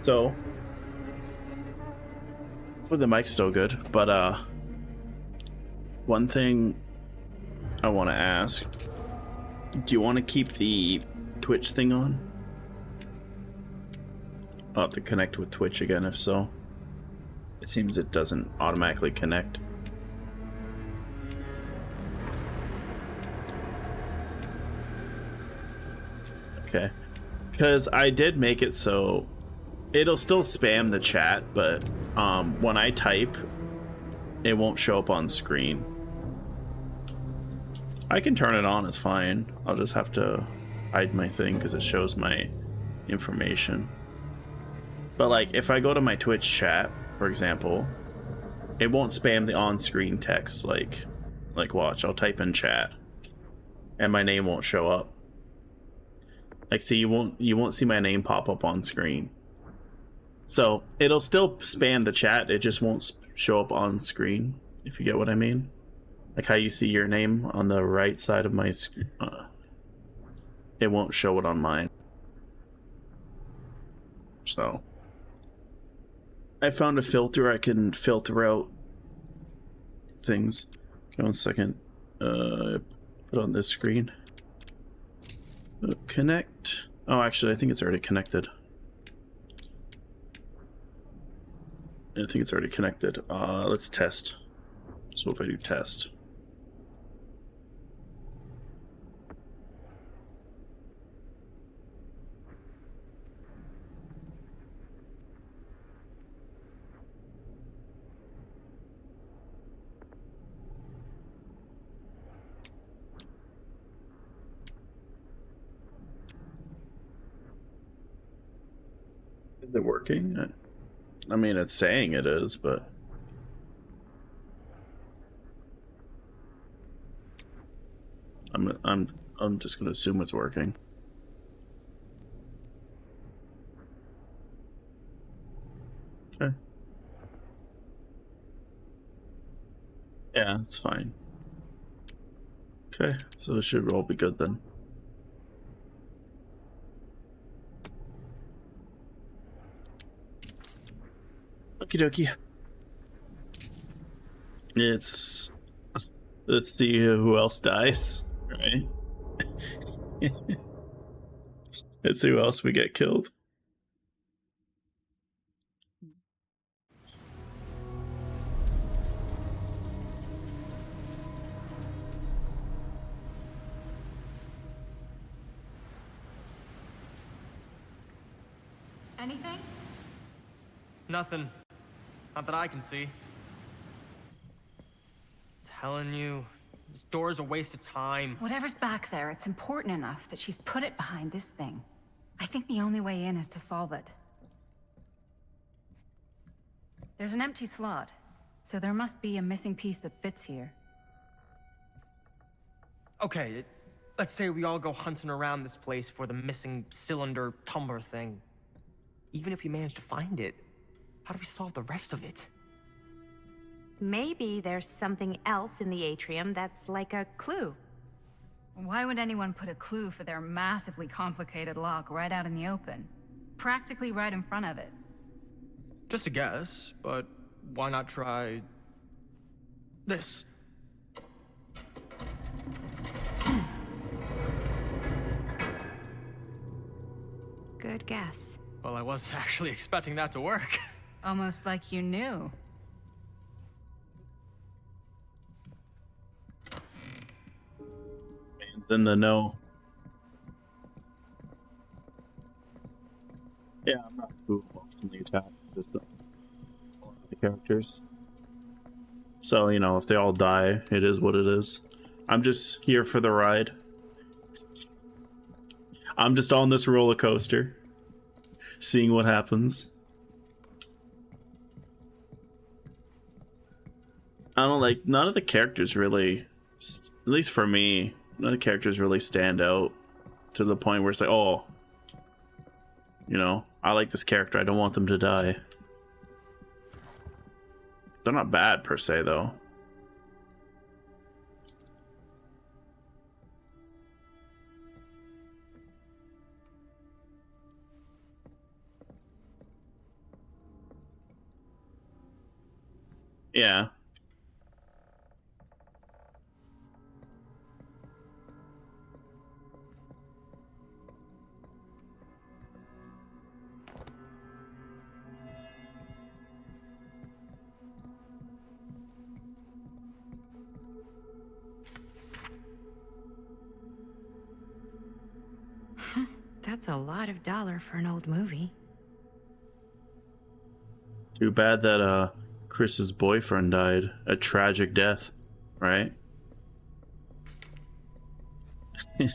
So, for the mic's still good, but one thing I want to ask: do you want to keep the Twitch thing on? I'll have to connect with Twitch again if so. It seems it doesn't automatically connect. Okay. Because I did make it so it'll still spam the chat, but when I type, it won't show up on screen. I can turn it on, it's fine. I'll just have to hide my thing because it shows my information. But like, if I go to my Twitch chat, for example, it won't spam the on-screen text. Like watch, I'll type in chat, and my name won't show up. Like, see, you won't see my name pop up on screen. So it'll still spam the chat. It just won't show up on screen. If you get what I mean, like how you see your name on the right side of my screen, it won't show it on mine. So I found a filter. I can filter out things. Okay, 1 second. Put on this screen. Connect. Oh, actually, I think it's already connected. I think it's already connected. Let's test. So if I do test. Is it working? I mean, it's saying it is, but I'm just gonna assume it's working. Okay. Yeah, it's fine. Okay, so it should all be good then. Okie dokie. Let's see who else dies, right? Let's see who else we get killed. Anything? Nothing. Not that I can see. Telling you, this door's a waste of time. Whatever's back there, it's important enough that she's put it behind this thing. I think the only way in is to solve it. There's an empty slot, so there must be a missing piece that fits here. Okay, let's say we all go hunting around this place for the missing cylinder tumbler thing. Even if we manage to find it, how do we solve the rest of it? Maybe there's something else in the atrium that's like a clue. Why would anyone put a clue for their massively complicated lock right out in the open? Practically right in front of it. Just a guess, but why not try this? Good guess. Well, I wasn't actually expecting that to work. Almost like you knew. Man's in the know. Yeah, I'm not too emotionally attached to the characters. So, you know, if they all die, it is what it is. I'm just here for the ride. I'm just on this roller coaster, seeing what happens. I don't like, none of the characters really, at least for me, none of the characters really stand out to the point where it's like, oh, you know, I like this character, I don't want them to die. They're not bad per se, though. Yeah. That's a lot of dollar for an old movie. Too bad that Chris's boyfriend died a tragic death, right? I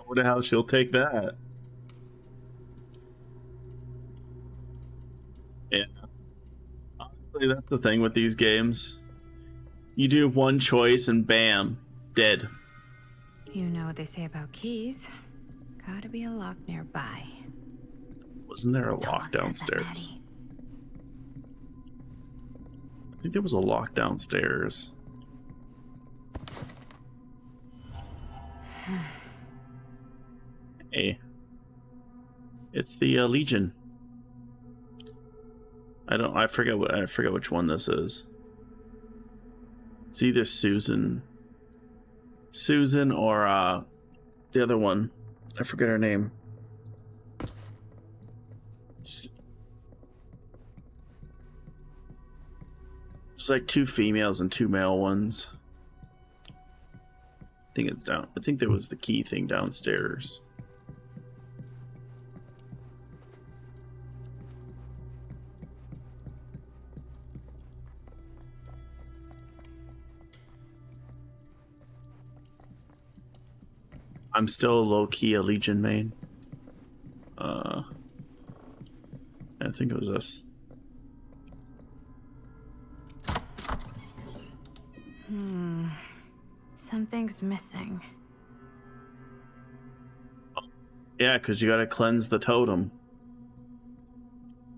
wonder how she'll take that. Yeah. Honestly, that's the thing with these games. You do one choice and bam, dead. You know what they say about keys. Gotta be a lock nearby. Wasn't there a No one lock says that, downstairs? Maddie. I think there was a lock downstairs. Hey. It's the Legion. I forget which one this is. It's either Susan or the other one. I forget her name. It's like 2 females and 2 male ones. I think it's down. I think there was the key thing downstairs. I'm still low-key a Legion main. I think it was this. Something's missing. Yeah, because you gotta cleanse the totem.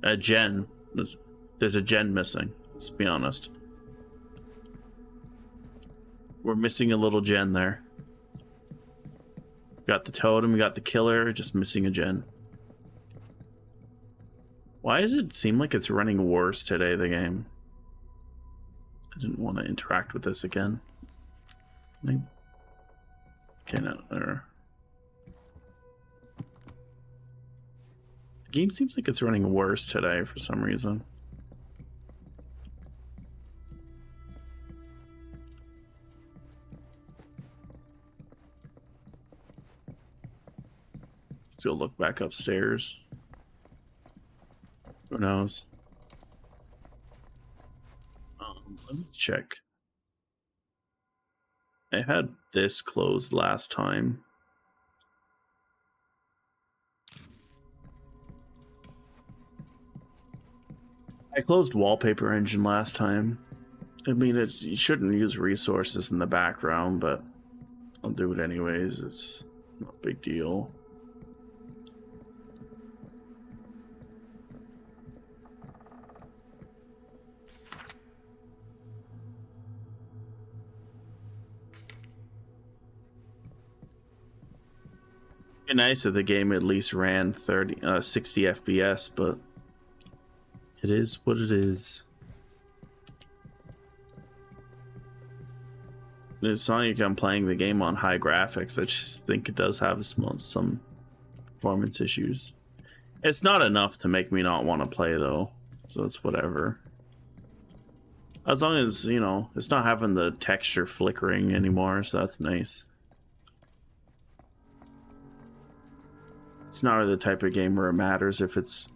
A gen. There's a gen missing. Let's be honest. We're missing a little gen there. Got the totem, we got the killer, just missing a gen. Why does it seem like it's running worse today, the game? I didn't want to interact with this again. Okay, no. The game seems like it's running worse today for some reason. Still look back upstairs. Who knows? Let me check. I had this closed last time. I closed Wallpaper Engine last time. I mean, you shouldn't use resources in the background, but I'll do it anyways. It's not a big deal. It'd be nice if the game at least ran 60 FPS, but it is what it is. It's not like I'm playing the game on high graphics. I just think it does have some performance issues. It's not enough to make me not want to play, though, so it's whatever. As long as, you know, it's not having the texture flickering anymore, so that's nice. It's not really the type of game where it matters if it's...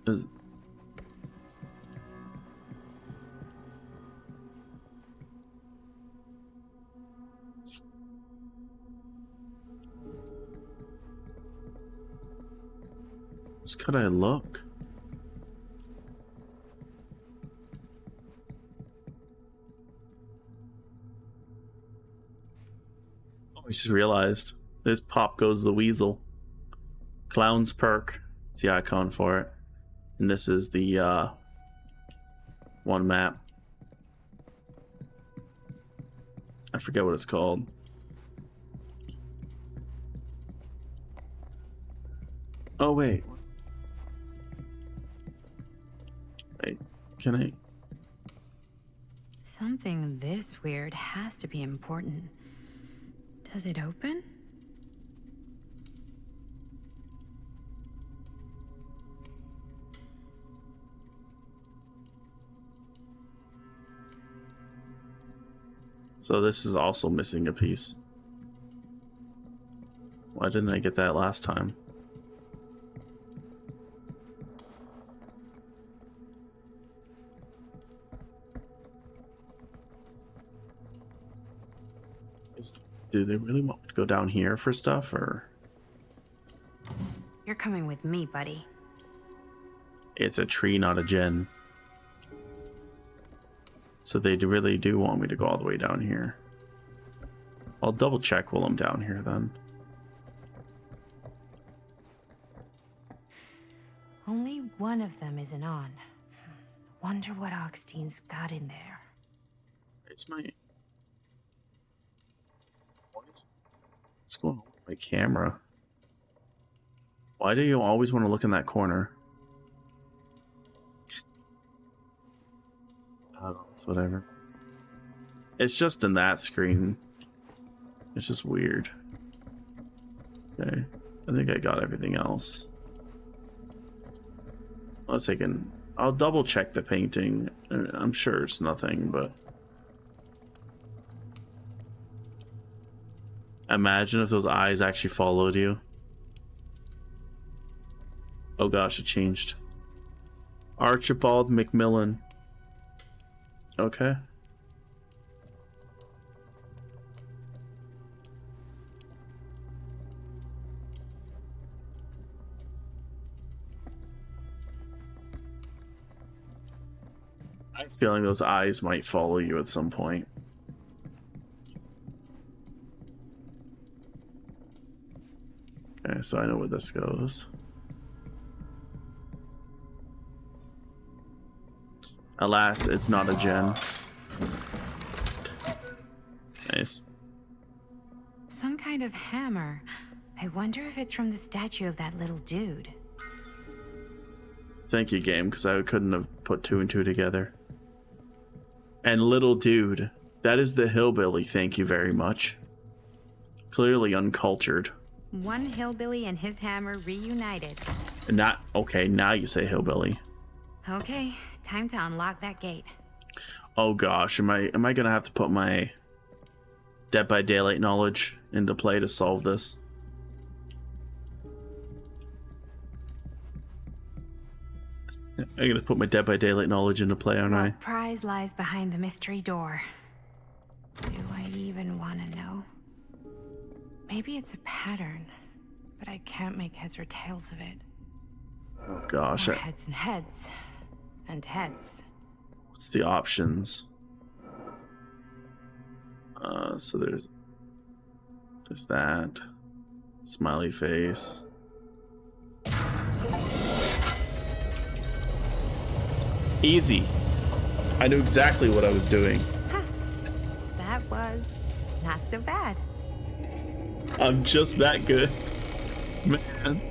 Just could I look? Oh, I just realized. This Pop Goes the Weasel. Clown's Perk. It's the icon for it. And this is the one map. I forget what it's called. Oh wait, Can I? Something this weird has to be important. Does it open? So this is also missing a piece. Why didn't I get that last time? Do they really want me to go down here for stuff, or? You're coming with me, buddy. It's a tree, not a gen. So they really do want me to go all the way down here. I'll double check while I'm down here then. Only one of them isn't on. Wonder what Augustine's got in there. It's my... What's going on with my camera? Why do you always want to look in that corner? I don't know, it's whatever. It's just in that screen. It's just weird. Okay, I think I got everything else. Unless I can... I'll double check the painting. I'm sure it's nothing, but... Imagine if those eyes actually followed you. Oh gosh, it changed. Archibald McMillan. Okay. I have a feeling those eyes might follow you at some point. Okay, so I know where this goes. Alas, it's not a gen. Nice. Some kind of hammer. I wonder if it's from the statue of that little dude. Thank you, game, because I couldn't have put two and two together. And little dude, that is the hillbilly, thank you very much. Clearly uncultured. One hillbilly and his hammer reunited. Not okay, now you say hillbilly. Okay, time to unlock that gate. Oh gosh, am I gonna have to put my Dead by Daylight knowledge into play to solve this? I'm gonna put my Dead by Daylight knowledge into play, aren't I? What prize lies behind the mystery door? Do I even want to know? Maybe it's a pattern, but I can't make heads or tails of it. Oh gosh. More heads and heads. And heads. What's the options? So there's that. Smiley face. Easy. I knew exactly what I was doing. Huh. That was not so bad. I'm just that good, man.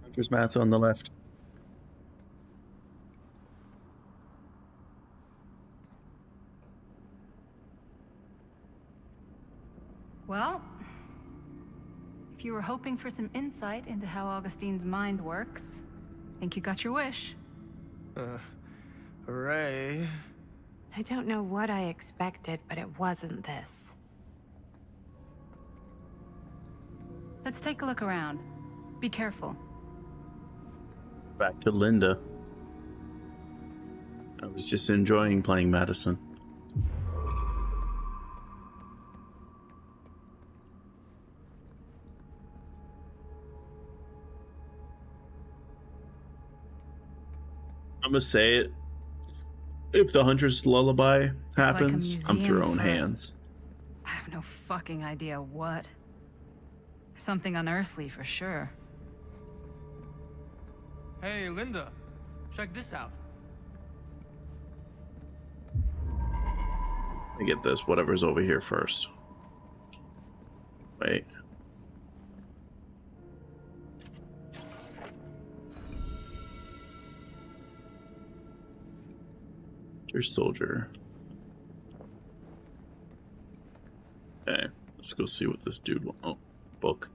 Hunter's Mass on the left. Well, if you were hoping for some insight into how Augustine's mind works, I think you got your wish. Hooray. I don't know what I expected, but it wasn't this. Let's take a look around. Be careful. Back to Linda. I was just enjoying playing Madison. I'm gonna say it. If the Hunter's Lullaby happens, I'm museum throwing for- hands. I have no fucking idea what. Something unearthly for sure. Hey, Linda. Check this out. Let me get this, whatever's over here first. Wait. Your soldier. Okay, let's go see what this dude wants. Oh, book.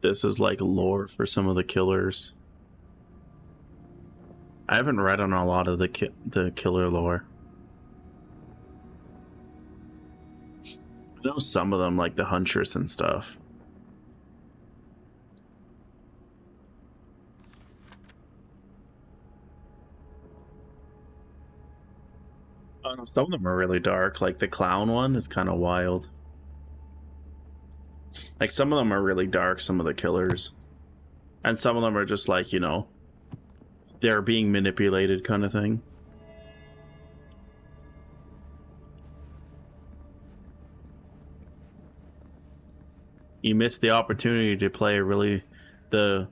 This is like lore for some of the killers. I haven't read on a lot of the killer lore. I know some of them, like the Huntress and stuff. I don't know, some of them are really dark. Like the clown one is kind of wild. Like some of them are really dark, some of the killers. And some of them are just like, you know, they're being manipulated kind of thing. You missed the opportunity to play the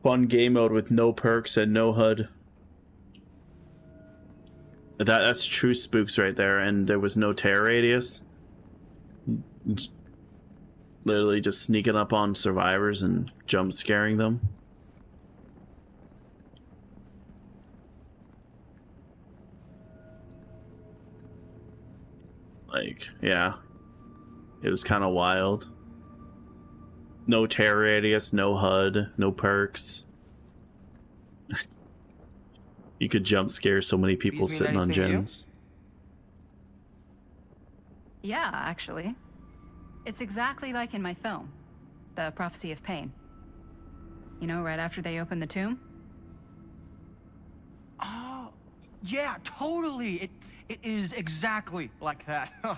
fun game mode with no perks and no HUD. That's true spooks right there, and there was no terror radius. Literally just sneaking up on survivors and jump scaring them. Like, yeah. It was kind of wild. No terror radius, no HUD, no perks. You could jump scare so many people sitting on gens. Yeah, actually. It's exactly like in my film, The Prophecy of Pain. You know, right after they open the tomb? Oh, yeah, totally. It is exactly like that. Huh.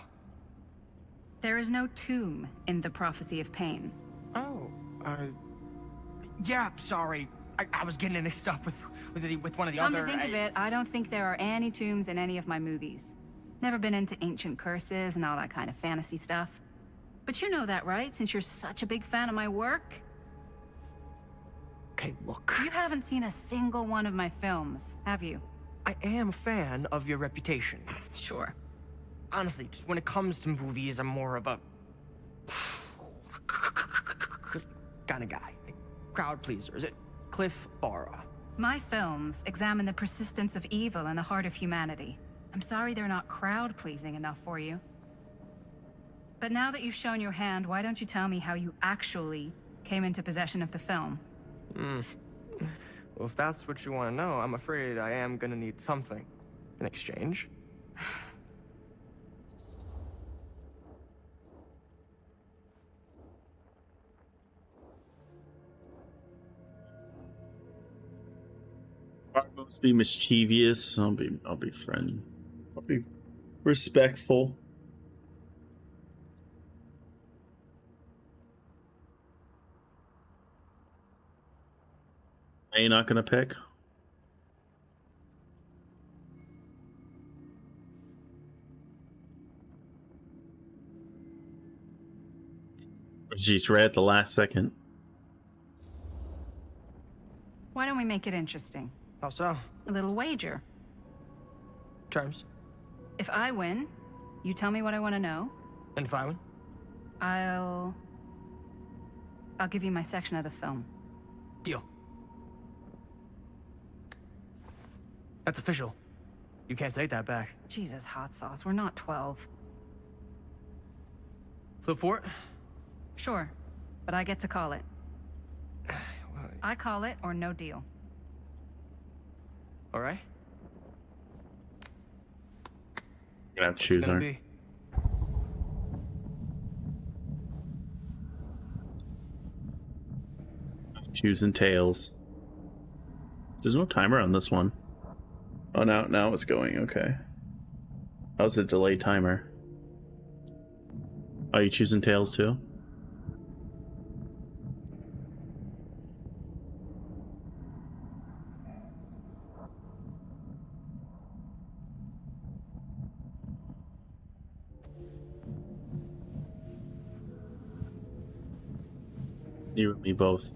There is no tomb in The Prophecy of Pain. Oh, yeah, sorry. I was getting mixed up with one of the Come other... to think of it, I don't think there are any tombs in any of my movies. Never been into ancient curses and all that kind of fantasy stuff. But you know that, right? Since you're such a big fan of my work? Okay, look. You haven't seen a single one of my films, have you? I am a fan of your reputation. Sure. Honestly, just when it comes to movies, I'm more of a... kind of guy. Like, crowd pleaser. Is it Cliff Barra? My films examine the persistence of evil in the heart of humanity. I'm sorry they're not crowd-pleasing enough for you. But now that you've shown your hand, why don't you tell me how you actually came into possession of the film? Well, if that's what you want to know, I'm afraid I am gonna need something in exchange. Must be mischievous. I'll be friendly. I'll be respectful. Are you not gonna pick? Jeez, right at the last second. Why don't we make it interesting? How so? A little wager. Terms? If I win, you tell me what I want to know. And if I win? I'll give you my section of the film. Deal. That's official. You can't take that back. Jesus, hot sauce. We're not 12. Flip for it? Sure, but I get to call it. I call it or no deal. All right. You're gonna have to choose, aren't you? Choosing tails. There's no timer on this one. Oh, now it's going. Okay. How's the delay timer? Are you choosing Tails too? You and me both.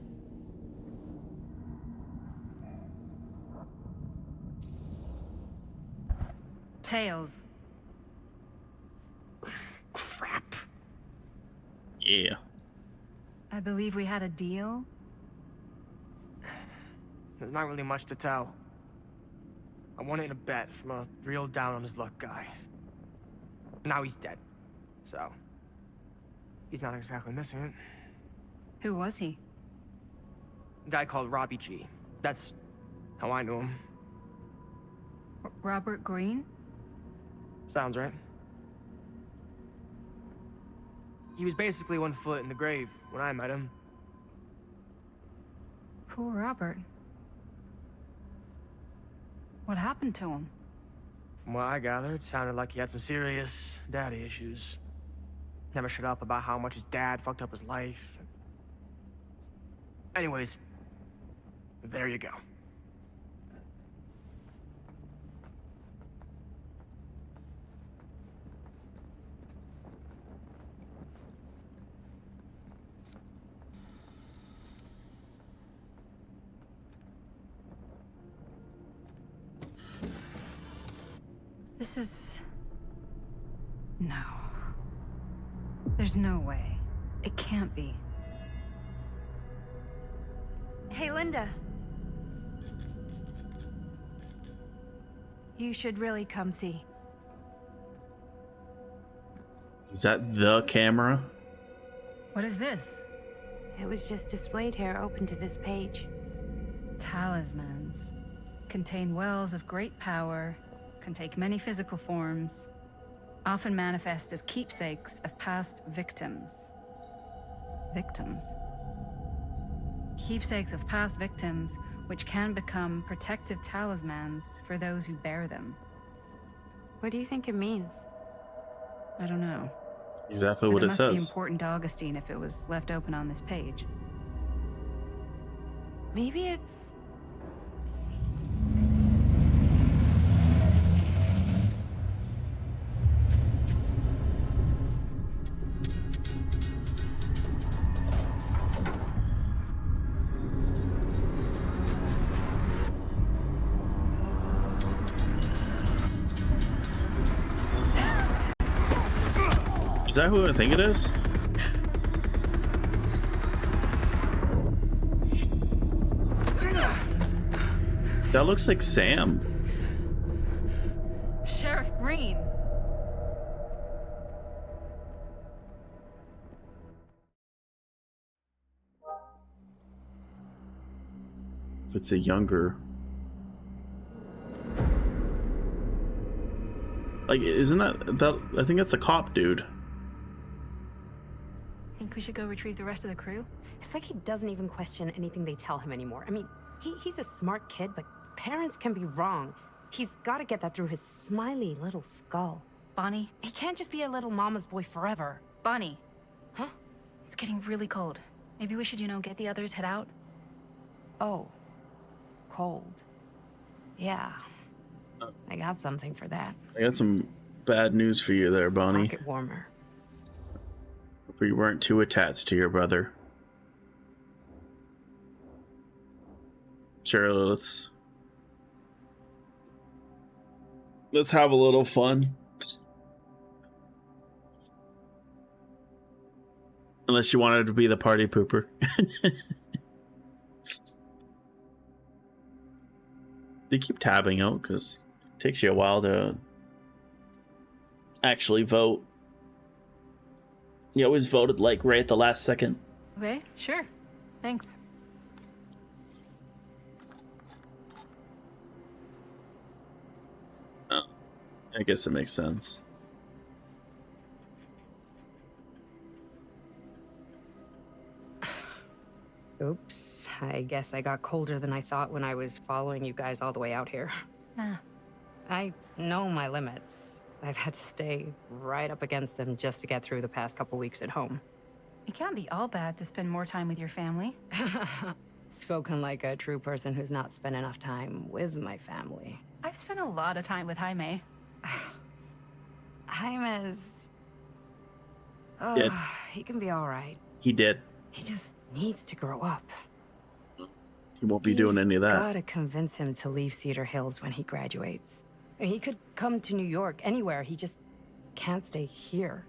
Tails. Crap. Yeah. I believe we had a deal. There's not really much to tell. I won it in a bet from a real down on his luck guy. Now he's dead. So, he's not exactly missing it. Who was he? A guy called Robbie G. That's how I knew him. Robert Green? Sounds right. He was basically 1 foot in the grave when I met him. Poor Robert. What happened to him? From what I gathered, it sounded like he had some serious daddy issues. Never shut up about how much his dad fucked up his life. Anyways, there you go. This is... No. There's no way. It can't be. Hey, Linda. You should really come see. Is that the camera? What is this? It was just displayed here, open to this page. Talismans. Contain wells of great power, can take many physical forms, often manifest as keepsakes of past victims. Victims? Keepsakes of past victims, which can become protective talismans for those who bear them. What do you think it means? I don't know. Exactly But what it it must be says. important to Augustine if it was left open on this page. Maybe it's... Is that who I think it is? That looks like Sam. Sheriff Green! If it's a younger... Like, isn't that... I think that's a cop dude. Think we should go retrieve the rest of the crew? It's like he doesn't even question anything they tell him anymore. I mean, he's a smart kid, but parents can be wrong. He's got to get that through his smiley little skull. Bonnie? He can't just be a little mama's boy forever. Bonnie! Huh? It's getting really cold. Maybe we should, get the others, head out? Oh. Cold. Yeah. I got something for that. I got some bad news for you there, Bonnie. Pocket warmer. Hope you weren't too attached to your brother. Sure, let's have a little fun. Unless you wanted to be the party pooper. They keep tabbing out because it takes you a while to actually vote. You always voted like right at the last second. Okay, sure. Thanks. Oh, I guess it makes sense. Oops. I guess I got colder than I thought when I was following you guys all the way out here. Nah, I know my limits. I've had to stay right up against them just to get through the past couple weeks at home. It can't be all bad to spend more time with your family. Spoken like a true person who's not spent enough time with my family. I've spent a lot of time with Jaime. Jaime's... Did. He can be all right. He did. He just needs to grow up. He won't be doing any of that. Gotta convince him to leave Cedar Hills when he graduates. He could come to New York, anywhere. He just can't stay here.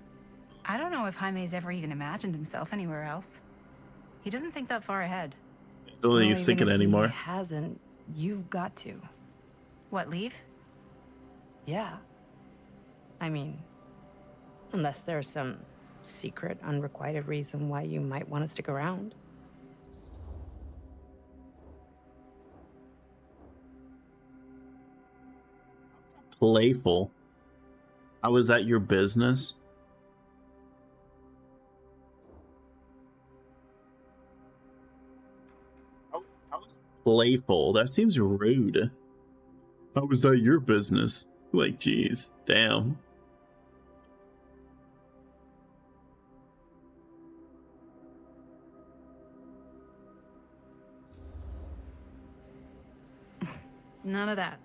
I don't know if Jaime's ever even imagined himself anywhere else. He doesn't think that far ahead. I don't think Well, he's even thinking if anymore. He hasn't. You've got to. What, leave? Yeah. I mean, unless there's some secret, unrequited reason why you might want to stick around. Playful. How is that your business? How is playful? That seems rude. How is that your business? Like, geez, damn. None of that.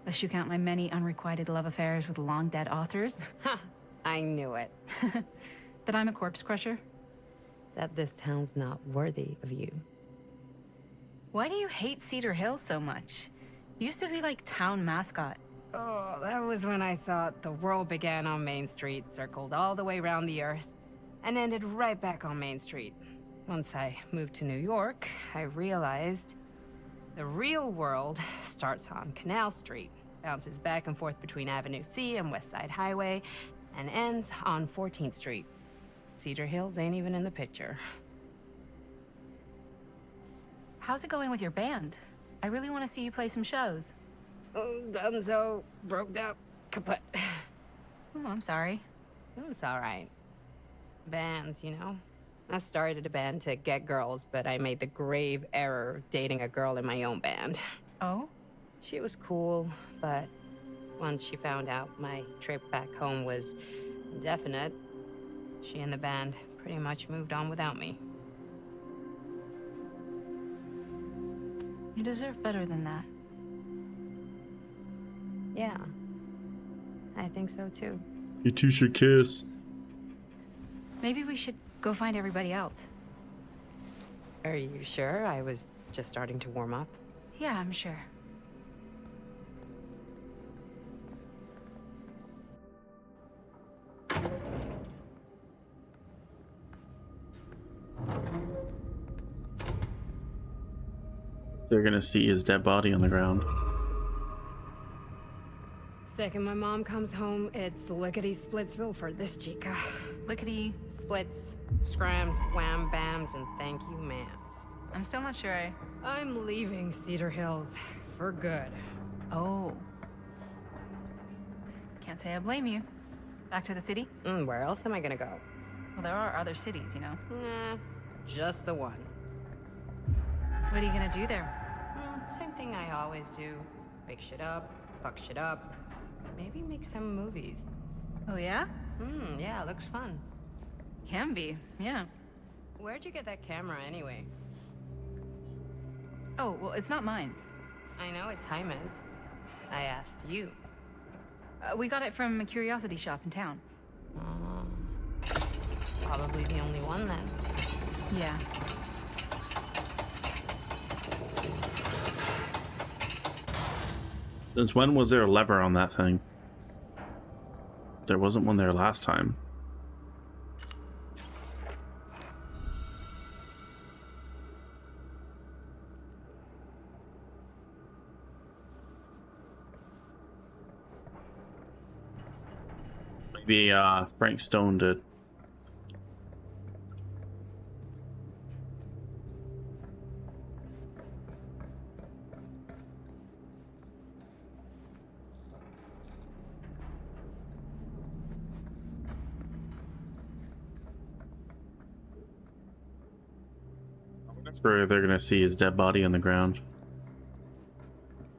Unless you count my many unrequited love affairs with long-dead authors. Ha! I knew it. That I'm a corpse crusher. That this town's not worthy of you. Why do you hate Cedar Hills so much? You used to be like town mascot. Oh, that was when I thought the world began on Main Street, circled all the way around the earth, and ended right back on Main Street. Once I moved to New York, I realized the real world starts on Canal Street, bounces back and forth between Avenue C and West Side Highway, and ends on 14th Street. Cedar Hills ain't even in the picture. How's it going with your band? I really want to see you play some shows. Oh, done so, broke up, kaput. Oh, I'm sorry. It's all right. Bands, you know? I started a band to get girls, but I made the grave error of dating a girl in my own band. Oh? She was cool, but once she found out my trip back home was indefinite, she and the band pretty much moved on without me. You deserve better than that. Yeah, I think so too. You two should kiss. Maybe we should go find everybody else. Are you sure? I was just starting to warm up. Yeah, I'm sure. They're gonna see his dead body on the ground. Second my mom comes home, it's lickety-splitsville for this chica. Lickety. Splits, scrams, wham bams, and thank you ma'ams. I'm still not sure I'm leaving Cedar Hills for good. Oh. Can't say I blame you. Back to the city? Where else am I gonna go? Well, there are other cities, you know. Nah, just the one. What are you gonna do there? Same thing I always do. Pick shit up, fuck shit up. Maybe make some movies. Oh, yeah? Yeah, looks fun. Can be, yeah. Where'd you get that camera anyway? Oh, well, it's not mine. I know it's Jaime's. I asked you. We got it from a curiosity shop in town. Probably the only one then. Yeah. Since when was there a lever on that thing? There wasn't one there last time. Maybe Frank Stone did. Where they're gonna see his dead body on the ground.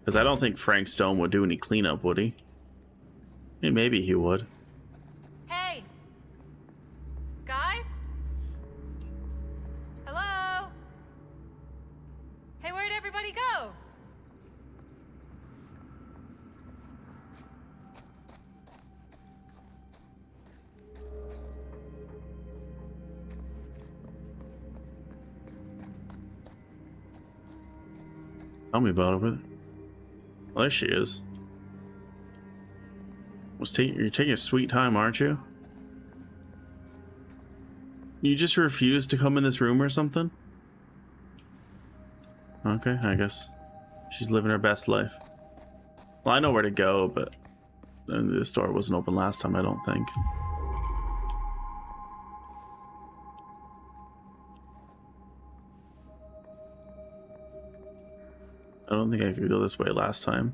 Because I don't think Frank Stone would do any cleanup, would he? I mean, maybe he would. Hey! Guys? Hello? Hey, where'd everybody go? Tell me about it. Well, there she is. You're taking a sweet time, aren't you? You just refused to come in this room or something? Okay, I guess she's living her best life. Well, I know where to go, but the store wasn't open last time, I don't think. I don't think I could go this way last time.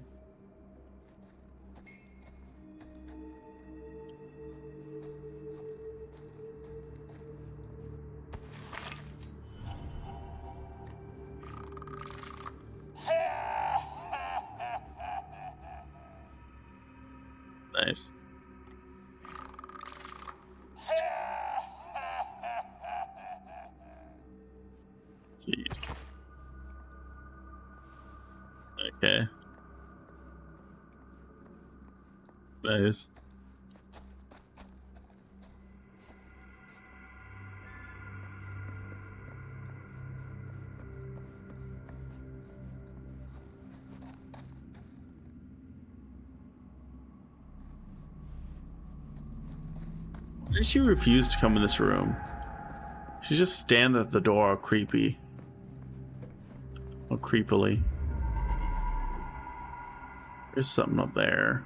Nice. Jeez. Okay. Nice. Why did she refuse to come in this room? She just stand at the door all creepy. All creepily. There's something up there.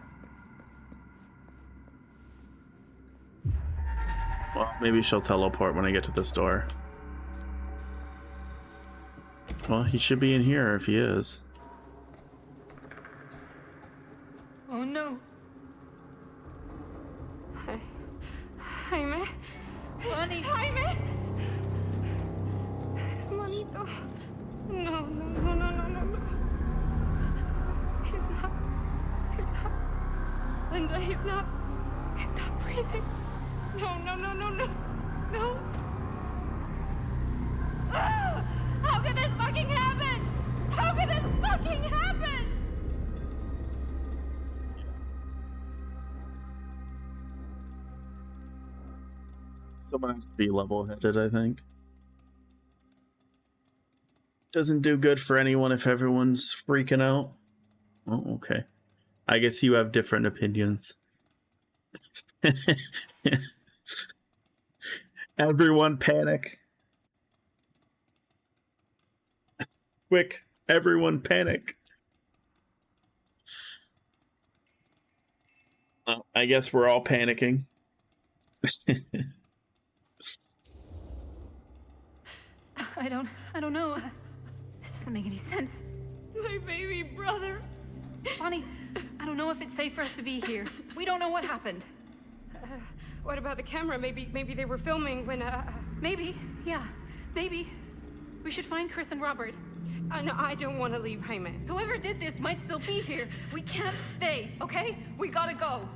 Well, maybe she'll teleport when I get to this door. Well, he should be in here if he is. Oh no. Jaime. Bonnie! Jaime. Manito. No, no, no, no, no, no, no. He's not. Linda, he's not breathing. No, no, no, no, no. No. Ah! How could this fucking happen? How could this fucking happen? Someone has to be level-headed, I think. Doesn't do good for anyone if everyone's freaking out. Oh, okay. I guess you have different opinions. Everyone panic. Quick, everyone panic. I guess we're all panicking. I don't know. This doesn't make any sense. My baby brother. Bonnie, I don't know if it's safe for us to be here. We don't know what happened. What about the camera? Maybe they were filming when, Maybe, yeah, maybe. We should find Chris and Robert. No, I don't want to leave Jaime. Whoever did this might still be here. We can't stay, okay? We gotta go.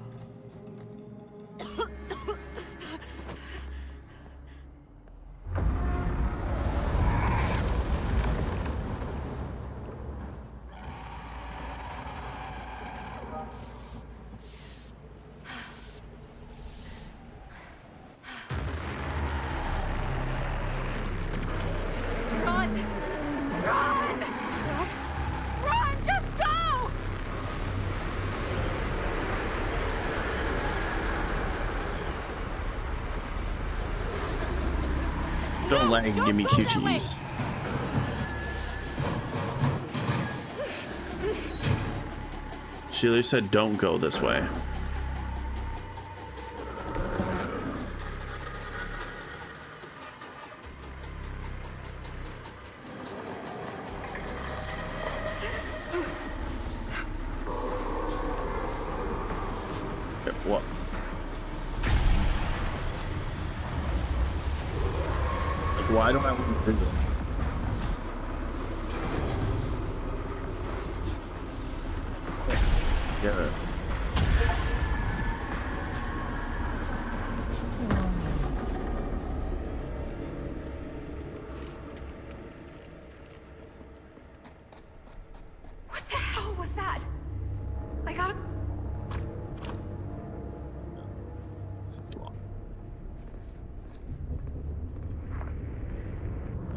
Don't lag and give me QTEs. Sheila said don't go this way. What? Why don't I want to do this? get it. What the hell was that? I gotta... This is long.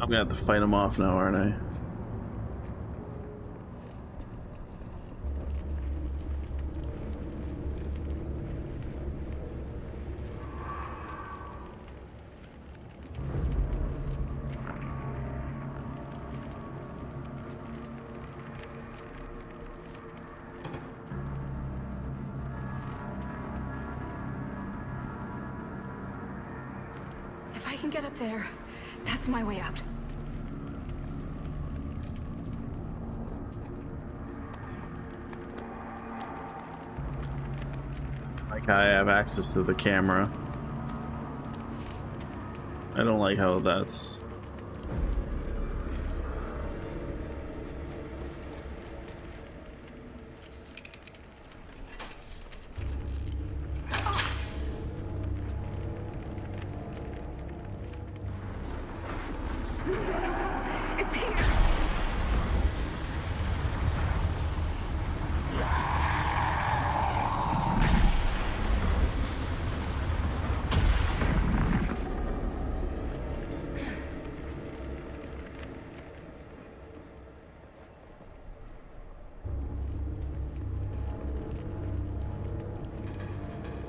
I'm gonna have to fight him off now, aren't I? If I can get up there, that's my way out. Like I have access to the camera. I don't like how that's...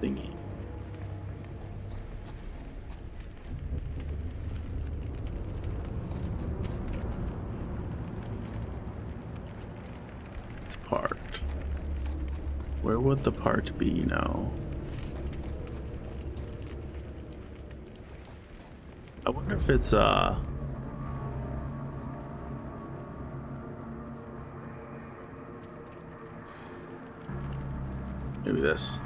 thingy. It's parked. Where would the part be now? I wonder if it's maybe this.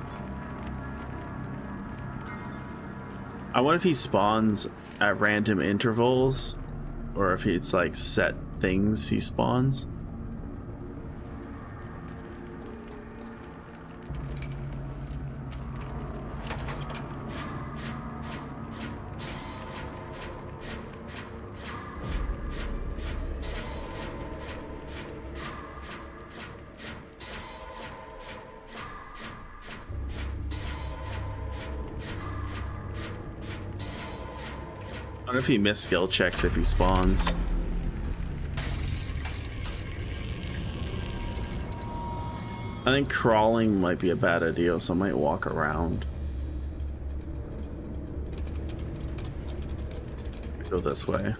I wonder if he spawns at random intervals, or if it's like set things he spawns. I wonder if he missed skill checks if he spawns. I think crawling might be a bad idea, so I might walk around. Go this way.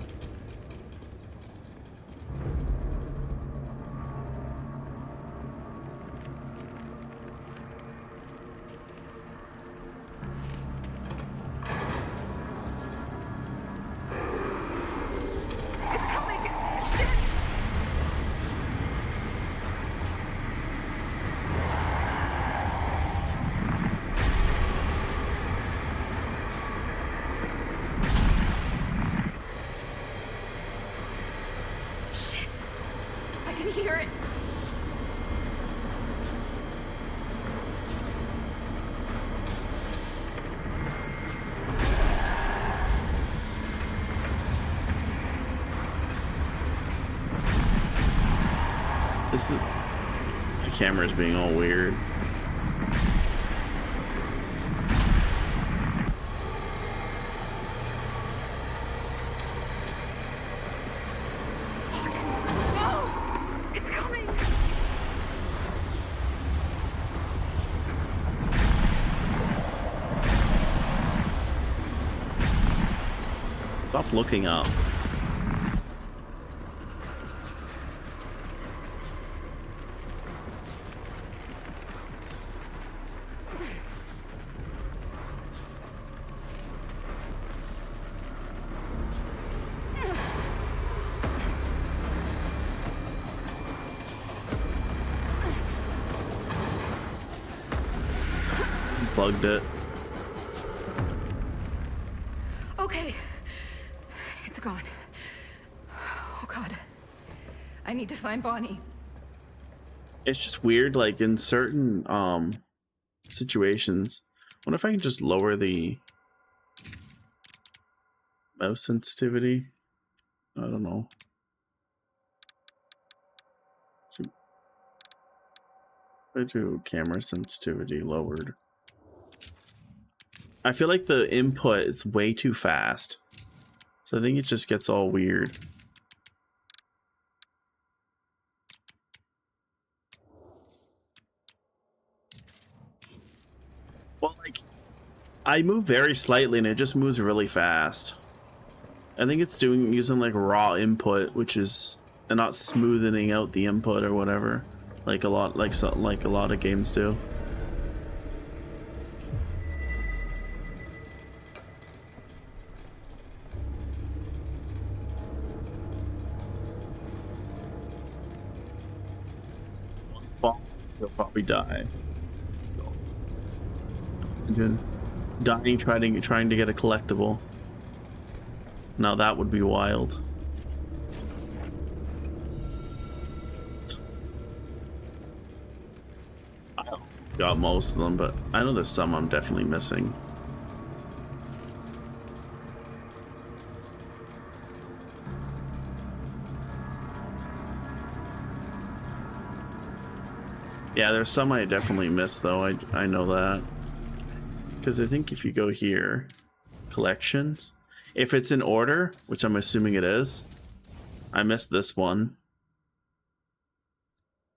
Shit! I can hear it! This is... The camera's being all weird. Stop looking up. Plugged it. Okay. It's gone. Oh god. I need to find Bonnie. It's just weird, like in certain situations. I wonder if I can just lower the mouse sensitivity. I don't know. I do camera sensitivity lowered. I feel like the input is way too fast. So I think it just gets all weird. Well, like, I move very slightly and it just moves really fast. I think it's using like raw input, which is and not smoothing out the input or whatever, like a lot of games do. He'll probably die. Imagine dying trying to get a collectible. Now that would be wild. I got most of them, but I know there's some I'm definitely missing. Yeah, there's some I definitely missed though. I know that. Because I think if you go here, collections, if it's in order, which I'm assuming it is, I missed this one.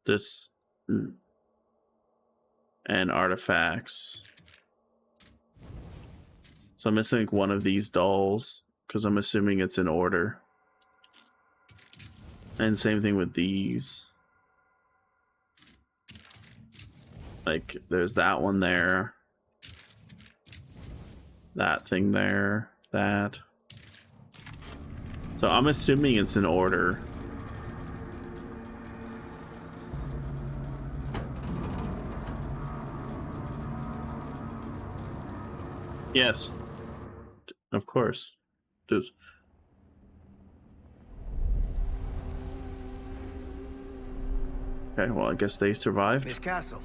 This and artifacts. So I'm missing like one of these dolls because I'm assuming it's in order. And same thing with these. Like there's that one there. That thing there. That. So I'm assuming it's in order. Yes. Of course. There's... Okay, well, I guess they survived. Miss Castle.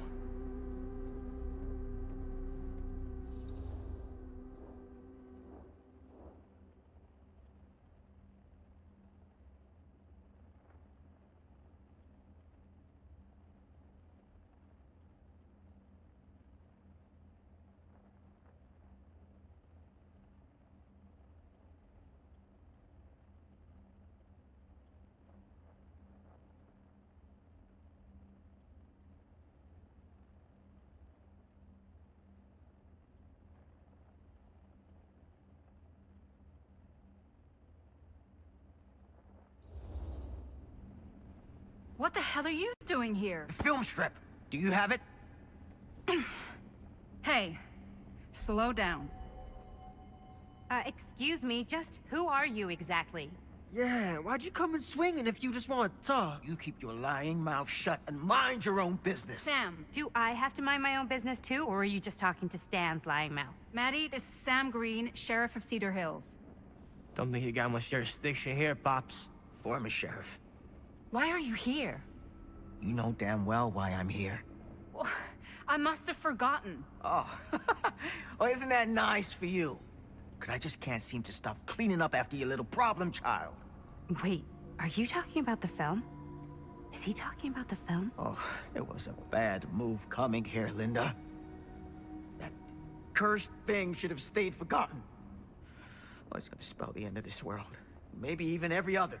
What the hell are you doing here? The film strip. Do you have it? Hey, slow down. Excuse me, just who are you exactly? Yeah, why'd you come in swinging if you just want to talk? You keep your lying mouth shut and mind your own business. Sam, do I have to mind my own business too, or are you just talking to Stan's lying mouth? Maddie, this is Sam Green, Sheriff of Cedar Hills. Don't think you got much jurisdiction here, Pops. Former sheriff. Why are you here? You know damn well why I'm here. Well, I must have forgotten. Oh, oh, isn't that nice for you? Because I just can't seem to stop cleaning up after your little problem child. Wait, are you talking about the film? Is he talking about the film? Oh, it was a bad move coming here, Linda. That cursed thing should have stayed forgotten. Oh, it's gonna spell the end of this world. Maybe even every other.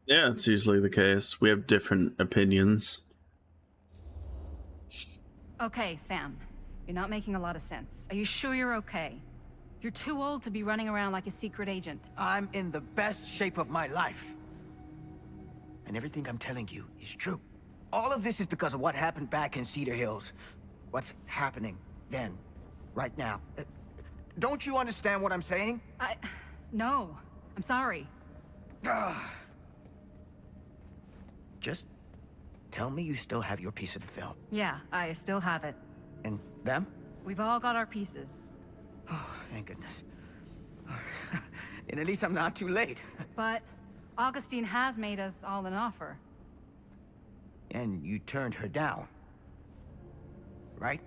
Yeah, it's usually the case. We have different opinions. Okay, Sam. You're not making a lot of sense. Are you sure you're okay? You're too old to be running around like a secret agent. I'm in the best shape of my life. and everything I'm telling you is true. All of this is because of what happened back in Cedar Hills. What's happening then, right now. Don't you understand what I'm saying? No. I'm sorry. Just tell me you still have your piece of the film. Yeah, I still have it. And them? We've all got our pieces. Oh, thank goodness. And at least I'm not too late. But Augustine has made us all an offer. And you turned her down. Right?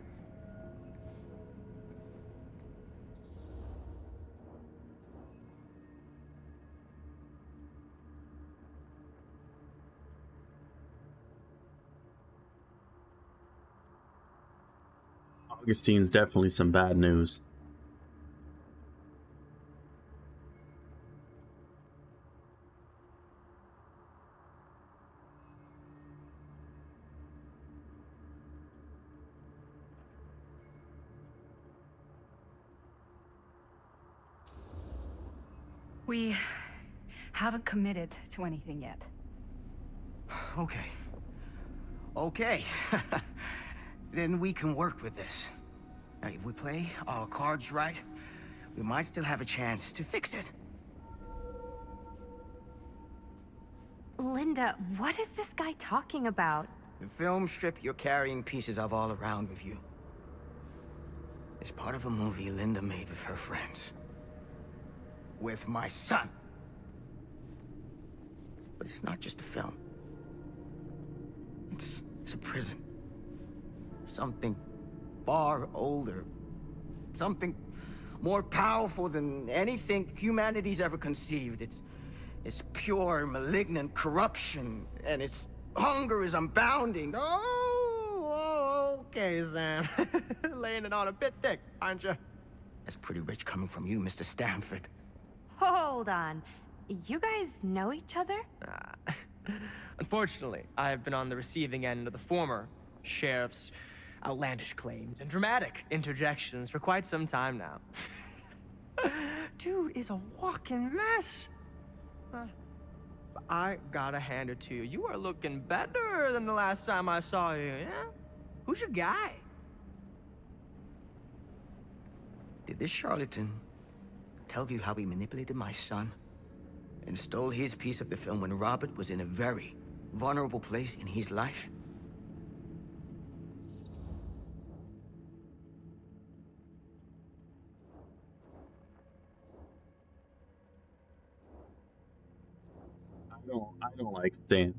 Augustine's definitely some bad news. We haven't committed to anything yet. Okay. Okay. Then we can work with this. Now, if we play our cards right, we might still have a chance to fix it. Linda, what is this guy talking about? The film strip you're carrying pieces of all around with you is part of a movie Linda made with her friends. With my son. But it's not just a film. It's a prison. Something far older. Something more powerful than anything humanity's ever conceived. It's pure, malignant corruption, and its hunger is unbounding. Oh, okay, Sam. Laying it on a bit thick, aren't you? That's pretty rich coming from you, Mr. Stanford. Hold on. You guys know each other? Unfortunately, I have been on the receiving end of the former sheriff's outlandish claims and dramatic interjections for quite some time now. Dude is a walking mess. But I gotta hand it to you. You are looking better than the last time I saw you, yeah? Who's your guy? Did this charlatan tell you how he manipulated my son and stole his piece of the film when Robert was in a very vulnerable place in his life? I don't like Stan.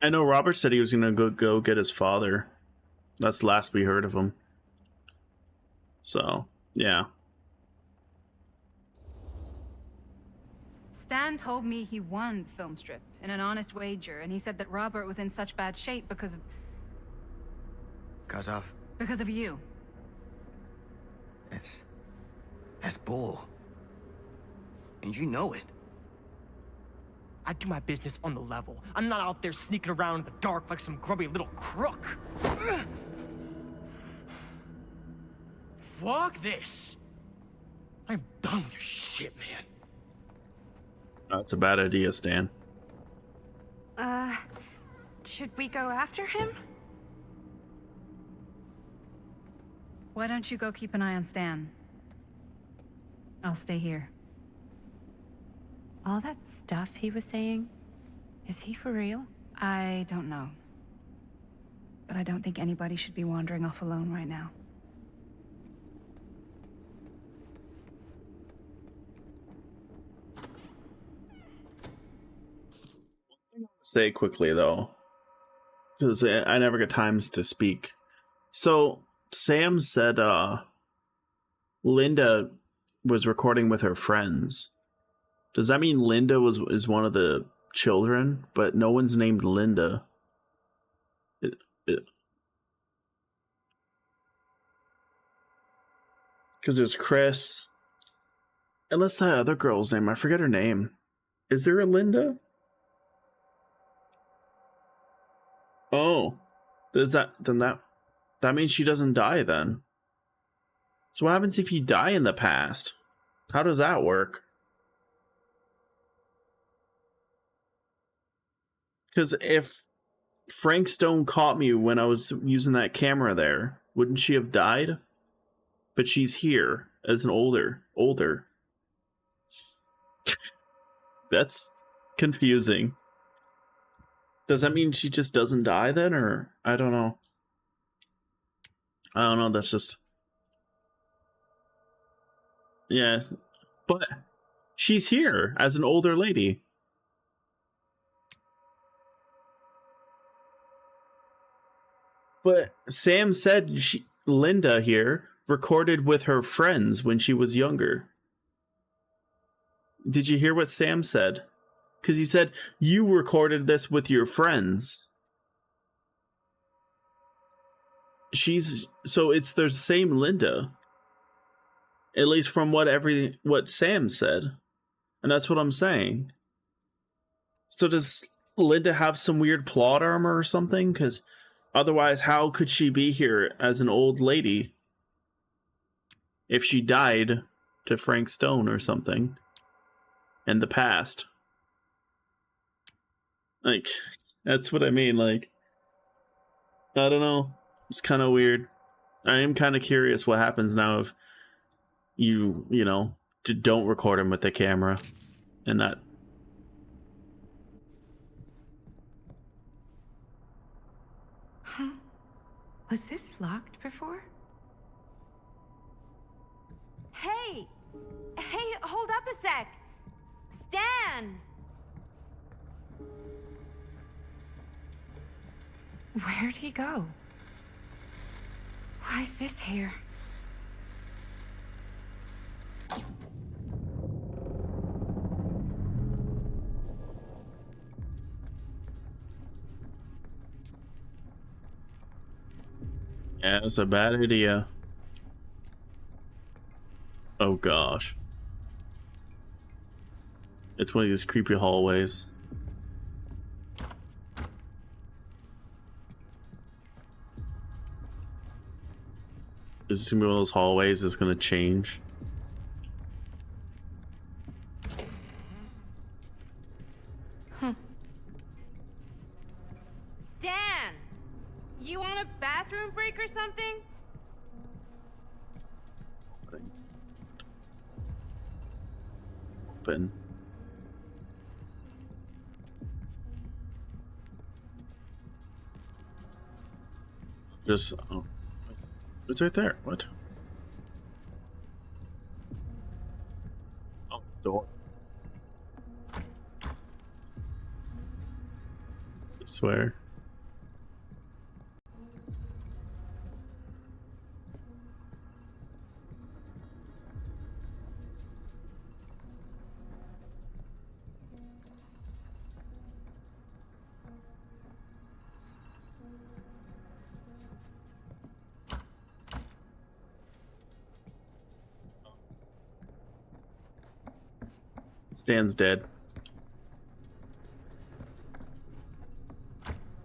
I know Robert said he was gonna go get his father. That's the last we heard of him. So, yeah. Stan told me he won Filmstrip in an honest wager, and he said that Robert was in such bad shape because of Because of you. That's bull. And you know it. I do my business on the level. I'm not out there sneaking around in the dark like some grubby little crook. Fuck this. I'm done with your shit, man. That's a bad idea, Stan. Should we go after him? Why don't you go keep an eye on Stan? I'll stay here. All that stuff he was saying, is he for real? I don't know. But I don't think anybody should be wandering off alone right now. Say quickly though, because I never get times to speak. So Sam said Linda was recording with her friends. Does that mean Linda is one of the children, but no one's named Linda? Because there's Chris. Unless that other girl's name, I forget her name. Is there a Linda? Oh, that means she doesn't die then? So what happens if you die in the past? How does that work? Because if Frank Stone caught me when I was using that camera there, wouldn't she have died? But she's here as an older. That's confusing. Does that mean she just doesn't die then, or I don't know. That's just, yeah, but she's here as an older lady. But Sam said Linda here recorded with her friends when she was younger. Did you hear what Sam said? Because he said, you recorded this with your friends. So it's the same Linda. At least from what Sam said. And that's what I'm saying. So does Linda have some weird plot armor or something? Because otherwise, how could she be here as an old lady if she died to Frank Stone or something in the past? Like, that's what I mean. Like, I don't know. It's kind of weird. I am kind of curious what happens now if you don't record him with the camera and that. Huh? Was this locked before? Hey! Hey, hold up a sec! Stan! Where'd he go? Why is this here? Yeah, it's a bad idea. Oh gosh. It's one of these creepy hallways. Is this gonna be one of those hallways that's gonna change? Stan! You want a bathroom break or something? Open. Just, oh. It's right there. What? Oh, door. I swear. Stan's dead.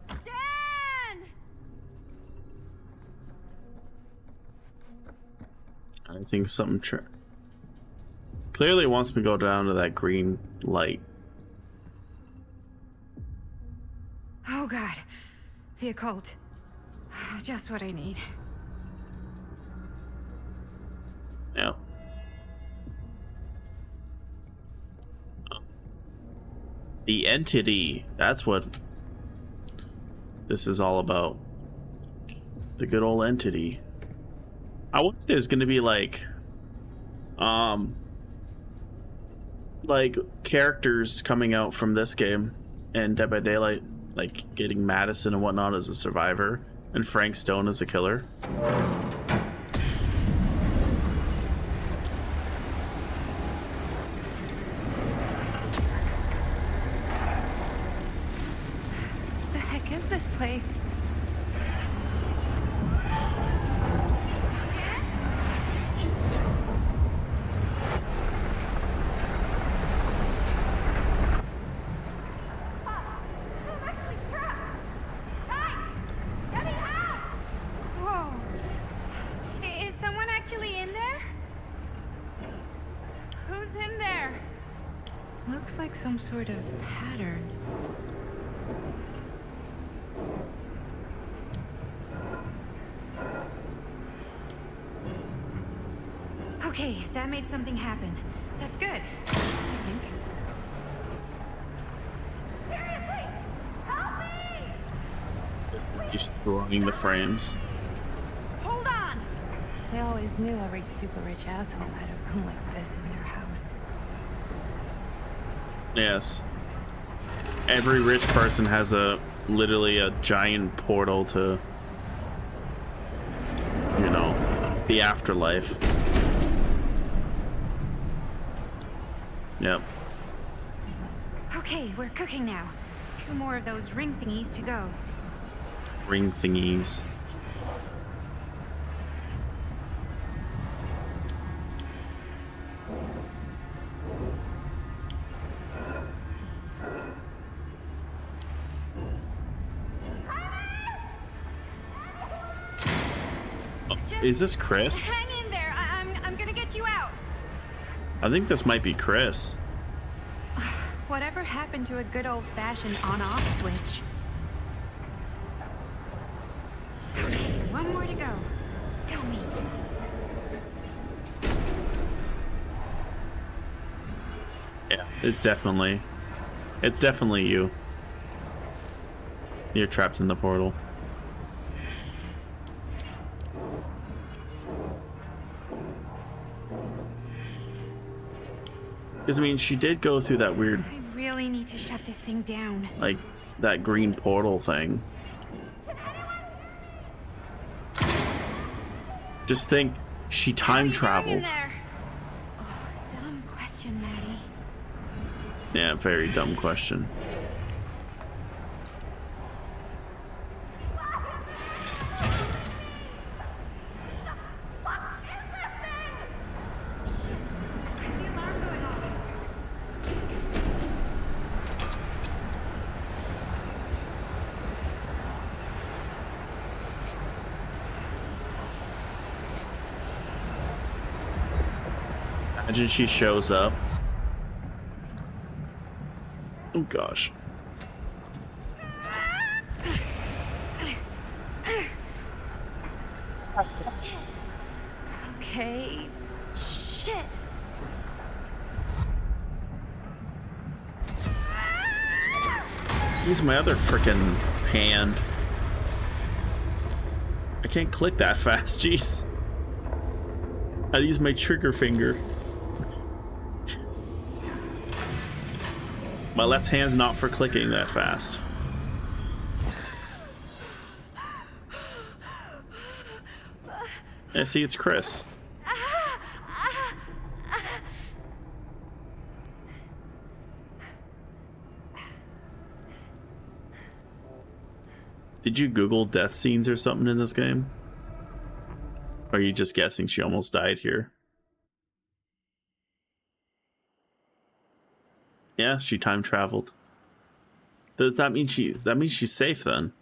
Stan! I think something clearly wants me to go down to that green light. Oh god. The occult. Just what I need. Yeah. The entity. That's what this is all about. The good old entity. I wonder if there's gonna be like characters coming out from this game and Dead by Daylight, like getting Madison and whatnot as a survivor and Frank Stone as a killer. What the heck is this place? some sort of pattern. Okay, that made something happen. That's good, I think. Destroying the frames. Hold on! They always knew every super rich asshole had a room like this in their house. Yes. Every rich person has literally a giant portal to, you know, the afterlife. Yep. Okay, we're cooking now. 2 more of those ring thingies to go. Ring thingies. Is this Chris? Hang in there. I'm gonna get you out. I think this might be Chris. Whatever happened to a good old-fashioned on-off switch? Okay, 1 more to go. Go me. Yeah, it's definitely you. You're trapped in the portal. Because, I mean, she did go through that weird, I really need to shut this thing down. like, that green portal thing. Just think, she time What are you traveled. doing in there? Oh, dumb question, Maddie. Yeah, very dumb question. Why is the alarm going off? Imagine she shows up. Oh gosh. Okay. Shit. Use my other freaking hand. I can't click that fast, jeez. I'd use my trigger finger. My left hand's not for clicking that fast. Yeah, see, it's Chris. Did you Google death scenes or something in this game? Or are you just guessing she almost died here? Yeah, she time traveled. Does that mean that means she's safe then?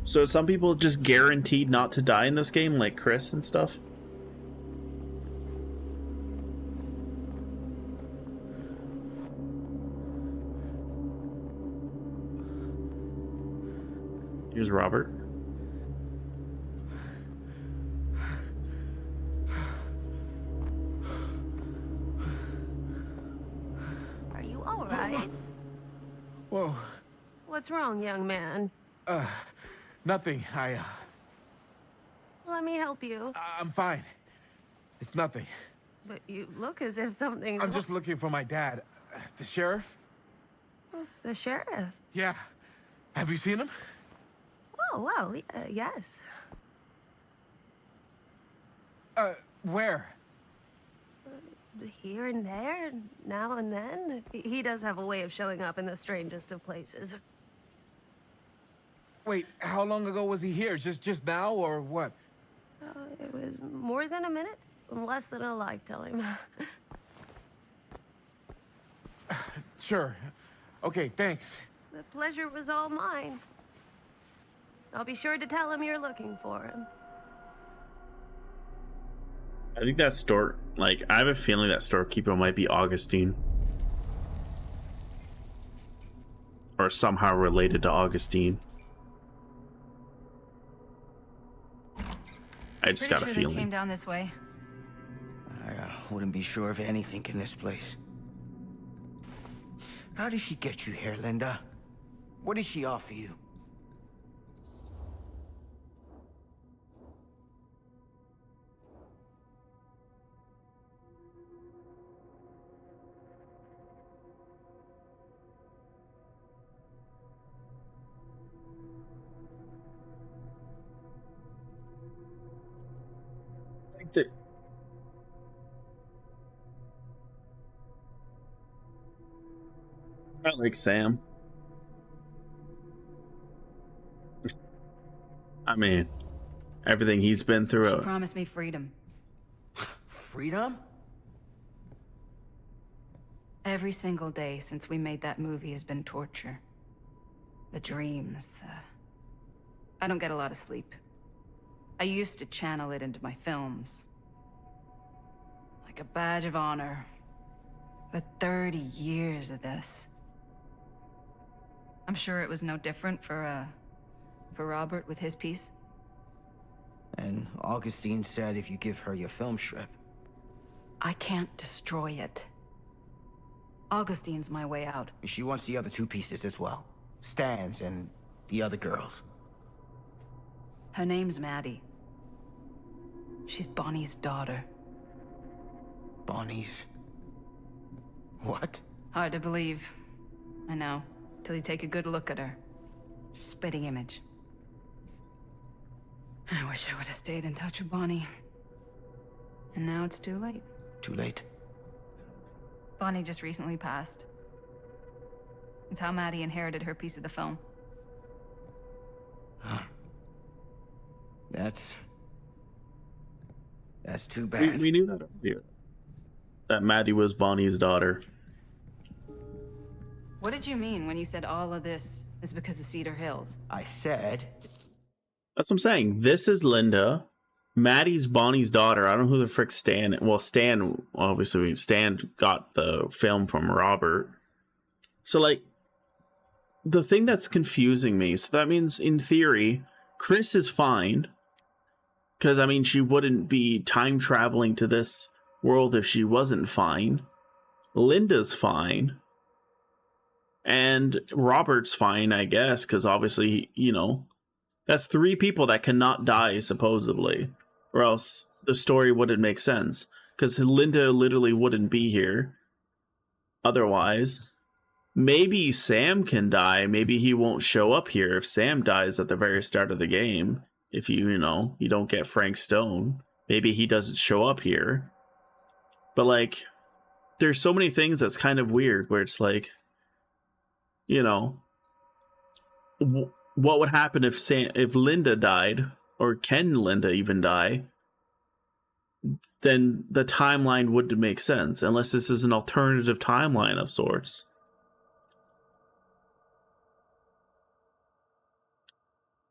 So are some people just guaranteed not to die in this game, like Chris and stuff? Here's Robert. Are you all right? Whoa, What's wrong, young man? nothing. Let me help you. I'm fine. It's nothing. But you look as if something's... I'm just looking for my dad. The sheriff? The sheriff? Yeah. Have you seen him? Oh, well, yes. Where? Here and there, now and then. He does have a way of showing up in the strangest of places. Wait, how long ago was he here? Just now, or what? It was more than a minute, less than a lifetime. Sure. Okay, thanks. The pleasure was all mine. I'll be sure to tell him you're looking for him. I think that Like, I have a feeling that storekeeper might be Augustine. Or somehow related to Augustine. I just got a Pretty sure they came feeling. down this way. I wouldn't be sure of anything in this place. How did she get you here, Linda? What did she offer you? I like Sam. I mean, everything he's been She through. promised me freedom. Freedom? Every single day since we made that movie has been torture. The dreams. I don't get a lot of sleep. I used to channel it into my films. Like a badge of honor. But 30 years of this. I'm sure it was no different for Robert with his piece. And Augustine said if you give her your film strip. I can't destroy it. Augustine's my way out. She wants the other two pieces as well. Stan's and the other girls. Her name's Maddie. She's Bonnie's daughter. Bonnie's... What? Hard to believe. I know. Till you take a good look at her. Spitting image. I wish I would have stayed in touch with Bonnie. And now it's too late. Too late. Bonnie just recently passed. It's how Maddie inherited her piece of the film. Huh. That's too bad. We knew that earlier. That Maddie was Bonnie's daughter. What did you mean when you said all of this is because of Cedar Hills? I said... That's what I'm saying. This is Linda. Maddie's Bonnie's daughter. I don't know who the frick Stan... Well, Stan, obviously, Stan got the film from Robert. So, like, the thing that's confusing me, so that means, in theory, Chris is fine. Because, I mean, she wouldn't be time traveling to this world if she wasn't fine. Linda's fine. And Robert's fine, I guess, because obviously, you know, that's 3 people that cannot die, supposedly. Or else the story wouldn't make sense. Because Linda literally wouldn't be here otherwise. Maybe Sam can die. Maybe he won't show up here if Sam dies at the very start of the game. If you know, you don't get Frank Stone. Maybe he doesn't show up here. But, like, there's so many things that's kind of weird where it's like, you know, what would happen if Linda died, or can Linda even die? Then the timeline wouldn't make sense, unless this is an alternative timeline of sorts.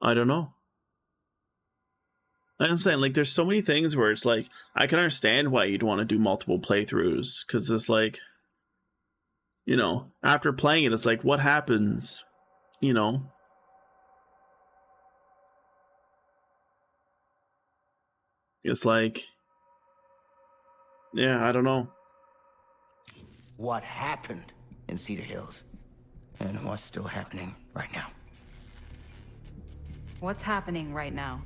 I don't know. I'm saying, like, there's so many things where it's like, I can understand why you'd want to do multiple playthroughs, because it's like, you know, after playing it, it's like, what happens? You know? It's like, yeah, I don't know. What happened in Cedar Hills? And what's still happening right now? What's happening right now?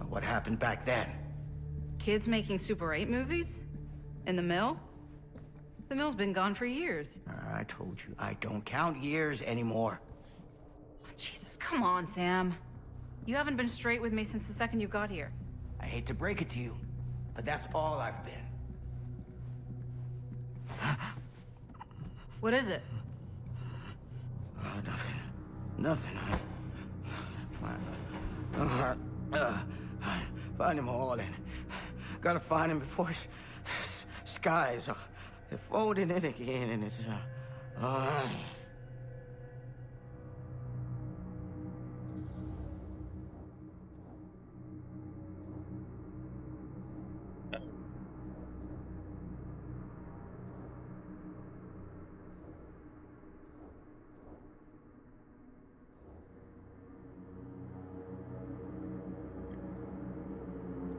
What happened back then? Kids making Super 8 movies? In the mill? The mill's been gone for years. I told you, I don't count years anymore. Jesus, come on, Sam. You haven't been straight with me since the second you got here. I hate to break it to you, but that's all I've been. What is it? Nothing. Nothing. Find him all and gotta find him before his skies are folding in again and it's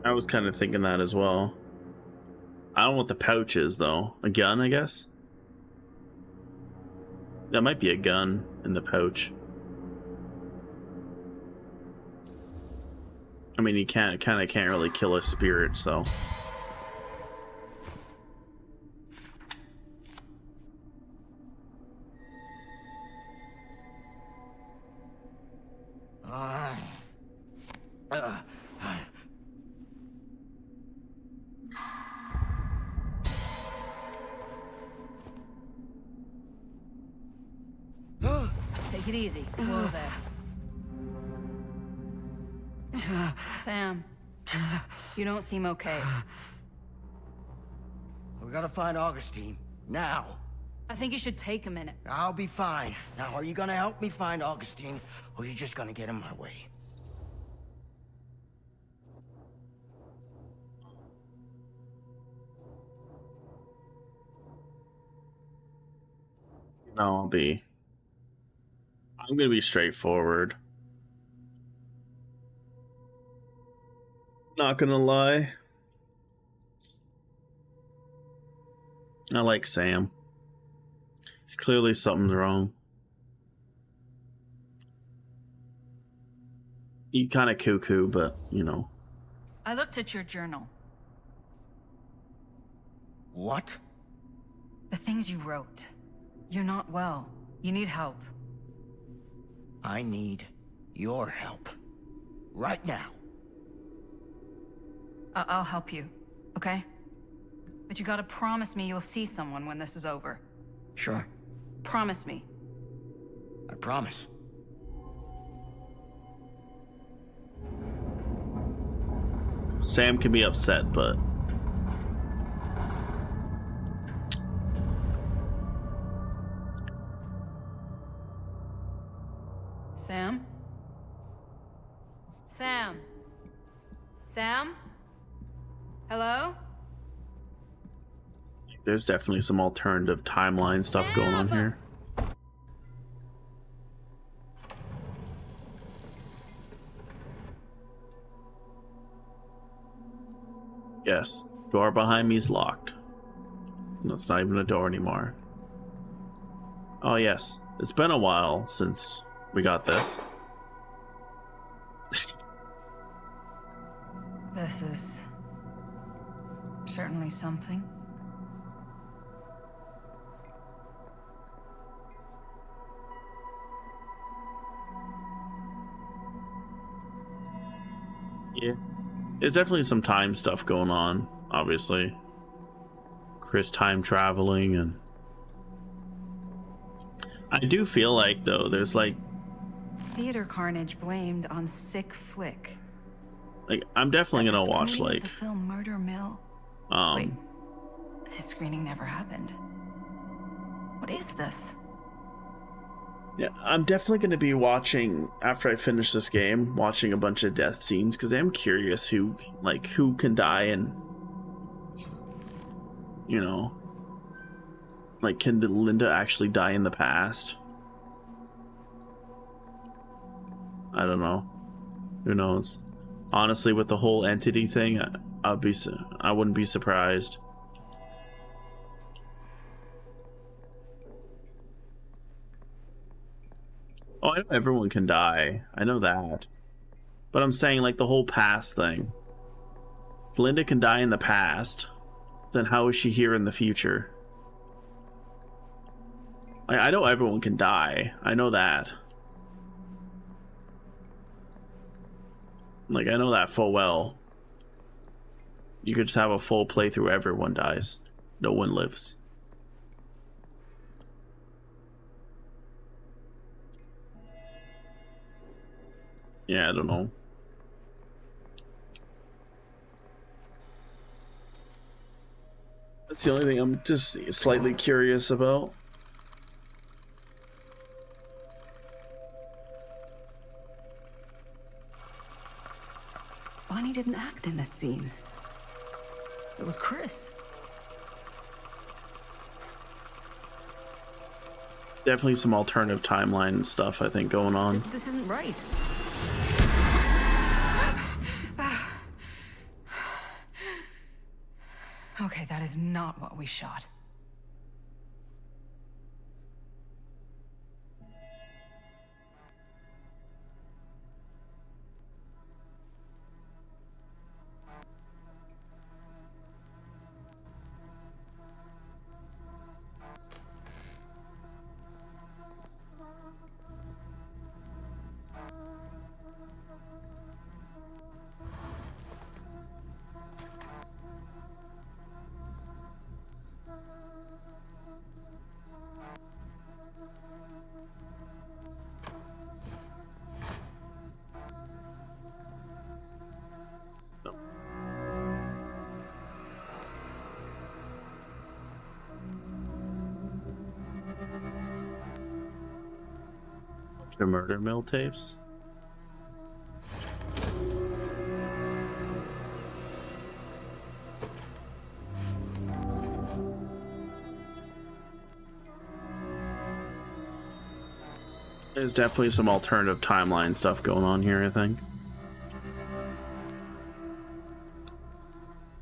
I was kind of thinking that as well. I don't know what the pouch is, though. A gun, I guess? That might be a gun in the pouch. I mean, you can't really kill a spirit, so. Take it easy. Whoa there. Sam, you don't seem okay. We gotta find Augustine. Now. I think you should take a minute. I'll be fine. Now, are you gonna help me find Augustine, or are you just gonna get in my way? No, I'm gonna be straightforward. Not gonna lie. I like Sam. Clearly something's wrong. He kind of cuckoo, but you know. I looked at your journal. What? The things you wrote. You're not well. You need help. I need your help. Right now. I'll help you, okay? But you gotta promise me you'll see someone when this is over. Sure. Promise me. I promise. Sam can be upset, but Sam? Sam? Sam? Hello? there's definitely some alternative timeline stuff going on here. Yes, door behind me is locked. That's not even a door anymore. Oh yes, it's been a while since we got this. This is certainly something. Yeah. There's definitely some time stuff going on, obviously. Chris time traveling, and I do feel like, though, there's like Theater carnage blamed on sick flick. Like, I'm definitely gonna watch, Screening of like, the film Murder Mill. Wait, this screening never happened. What is this? Yeah, I'm definitely gonna be watching, after I finish this game, watching a bunch of death scenes, because I'm curious who can die, and, you know, like, can Linda actually die in the past? I don't know. Who knows? Honestly, with the whole entity thing, I wouldn't be surprised. Oh, I know everyone can die. I know that. But I'm saying, like, the whole past thing. If Linda can die in the past, then how is she here in the future? I know everyone can die. I know that. Like, I know that full well. You could just have a full playthrough, everyone dies. No one lives. Yeah, I don't know. That's the only thing I'm just slightly curious about. Bonnie didn't act in this scene. It was Chris. Definitely some alternative timeline stuff, I think, going on. This isn't right. Okay, that is not what we shot. The murder mill tapes. There's definitely some alternative timeline stuff going on here, I think.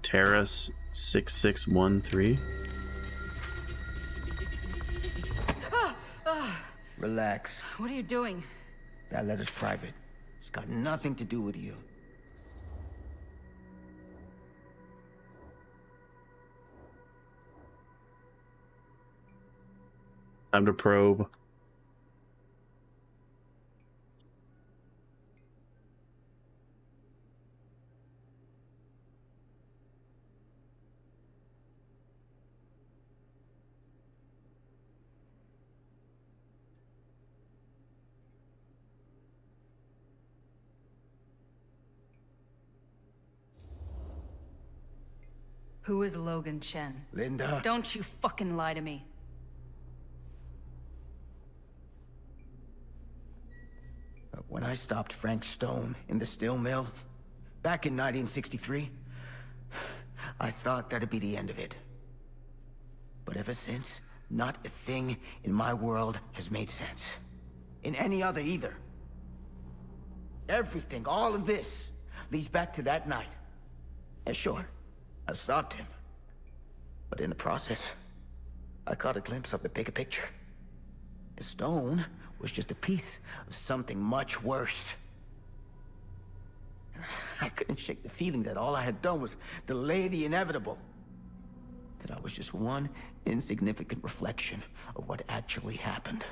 Terrace 6613. Relax. What are you doing? That letter's private. It's got nothing to do with you. Time to probe. Who is Logan Chen? Linda. Don't you fucking lie to me. When I stopped Frank Stone in the steel mill, back in 1963, I thought that'd be the end of it. But ever since, not a thing in my world has made sense. In any other either. Everything, all of this, leads back to that night. And sure, I stopped him. But in the process, I caught a glimpse of the bigger picture. Stone was just a piece of something much worse. I couldn't shake the feeling that all I had done was delay the inevitable. That I was just one insignificant reflection of what actually happened.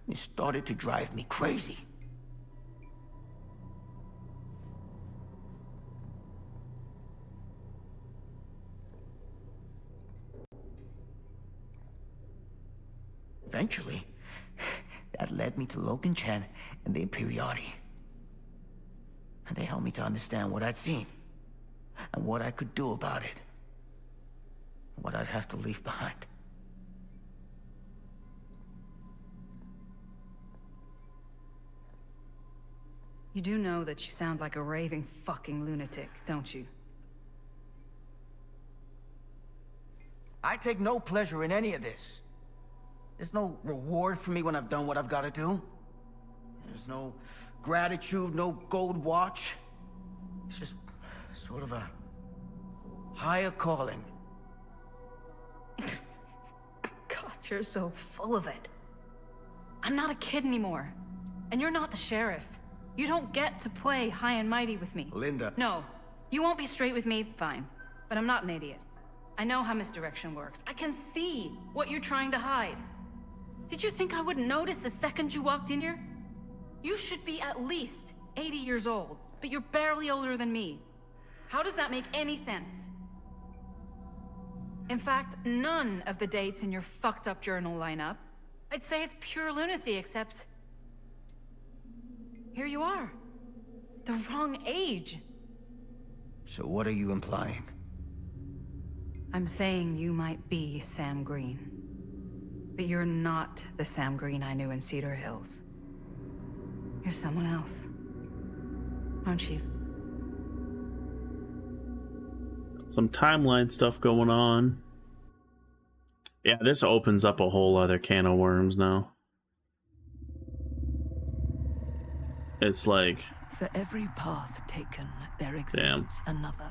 And it started to drive me crazy. Eventually, that led me to Logan Chen and the Imperiati. And they helped me to understand what I'd seen, and what I could do about it, and what I'd have to leave behind. You do know that you sound like a raving fucking lunatic, don't you? I take no pleasure in any of this. There's no reward for me when I've done what I've got to do. There's no gratitude, no gold watch. It's just sort of a higher calling. God, you're so full of it. I'm not a kid anymore. And you're not the sheriff. You don't get to play high and mighty with me. Linda. No. You won't be straight with me, fine. But I'm not an idiot. I know how misdirection works. I can see what you're trying to hide. Did you think I wouldn't notice the second you walked in here? You should be at least 80 years old, but you're barely older than me. How does that make any sense? In fact, none of the dates in your fucked up journal line up. I'd say it's pure lunacy, except... here you are. The wrong age. So what are you implying? I'm saying you might be Sam Green. But you're not the Sam Green I knew in Cedar Hills. You're someone else. Aren't you? Some timeline stuff going on. Yeah, this opens up a whole other can of worms now. It's like... For every path taken, there exists another.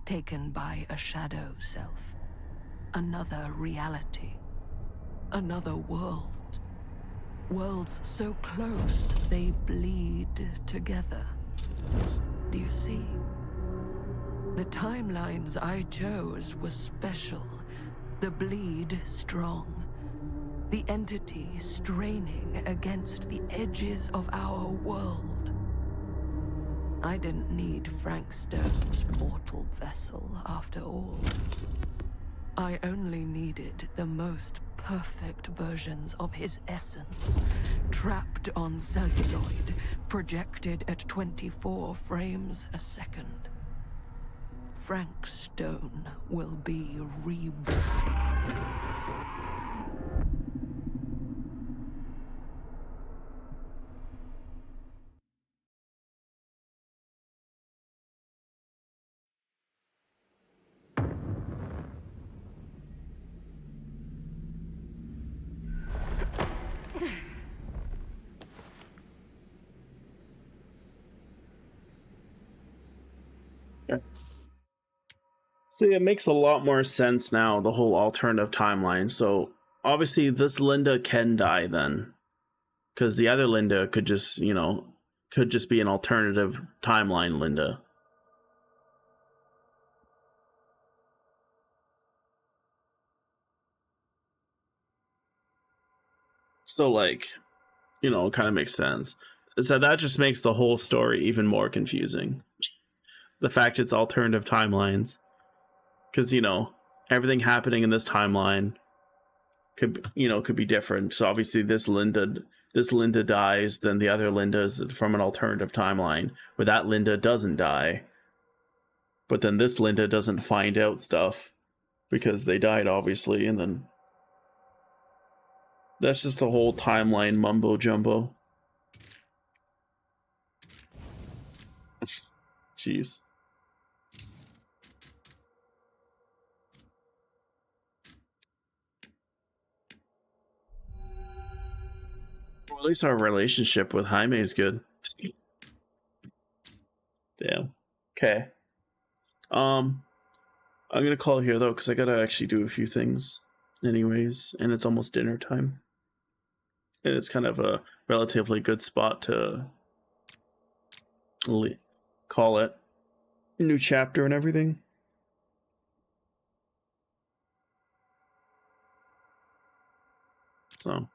taken by a shadow self. Another reality. Another world. Worlds so close they bleed together. Do you see? The timelines I chose were special. The bleed strong. The entity straining against the edges of our world. I didn't need Frank Stone's mortal vessel, after all. I only needed the most perfect versions of his essence, trapped on celluloid, projected at 24 frames a second. Frank Stone will be reborn. See, it makes a lot more sense now, the whole alternative timeline. So obviously this Linda can die then, because the other Linda could just, you know, could just be an alternative timeline Linda. So, like, you know, it kind of makes sense. So that just makes the whole story even more confusing. The fact it's alternative timelines. Because, you know, everything happening in this timeline could, you know, could be different. So obviously this Linda dies, then the other Linda is from an alternative timeline where that Linda doesn't die. But then this Linda doesn't find out stuff because they died, obviously, and then that's just the whole timeline mumbo jumbo. Jeez. Well, at least our relationship with Jaime is good. Damn. Okay. I'm gonna call it here though, because I gotta actually do a few things anyways, and it's almost dinner time. And it's kind of a relatively good spot to call it. New chapter and everything. So